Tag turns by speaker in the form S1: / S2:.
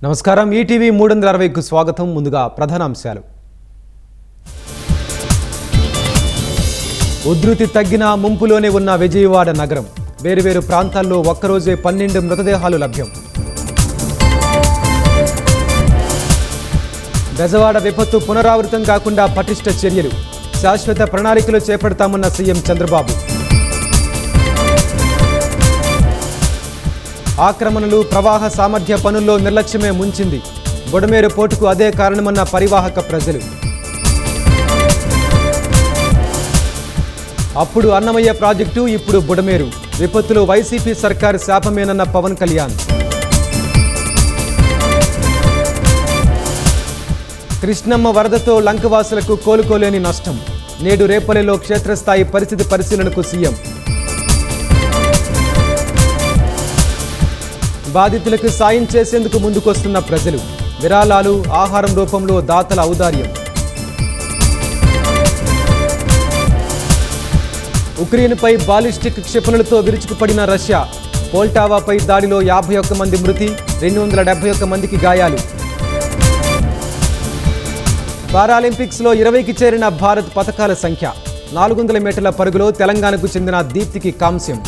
S1: నమస్కారం ఈటీవీ 360కు స్వాగతం. ముందుగా ప్రధానాంశాలు. ఉధృతి తగ్గిన ముంపులోనే ఉన్న విజయవాడ నగరం. వేరువేరు ప్రాంతాల్లో ఒక్కరోజే 12 మృతదేహాలు లభ్యం. బెజవాడ విపత్తు పునరావృతం కాకుండా పటిష్ట చర్యలు. శాశ్వత ప్రణాళికలు చేపడతామన్న సీఎం చంద్రబాబు. ఆక్రమణలు, ప్రవాహ సామర్థ్య పనుల్లో నిర్లక్ష్యమే ముంచింది. బుడమేరు పోటుకు అదే కారణమన్న పరివాహక ప్రజలు. అప్పుడు అన్నమయ్య ప్రాజెక్టు, ఇప్పుడు బుడమేరు. విపత్తులో వైసీపీ సర్కారు శాపమేనన్న పవన్ కళ్యాణ్. కృష్ణమ్మ వరదతో లంకవాసులకు కోలుకోలేని నష్టం. నేడు రేపల్లెలో క్షేత్రస్థాయి పరిస్థితి పరిశీలనకు సీఎం. బాధితులకు సాయం చేసేందుకు ముందుకొస్తున్న ప్రజలు. విరాళాలు, ఆహారం రూపంలో దాతల ఔదార్యం. ఉక్రెయిన్పై బాలిస్టిక్ క్షిపణులతో విరుచుకుపడిన రష్యా. పోల్టావాపై దాడిలో 51 మంది మృతి, 271 మందికి గాయాలు. పారాలింపిక్స్లో 20కి చేరిన భారత్ పతకాల సంఖ్య. 400 మీటర్ల పరుగులో తెలంగాణకు చెందిన దీప్తికి కాంస్యం.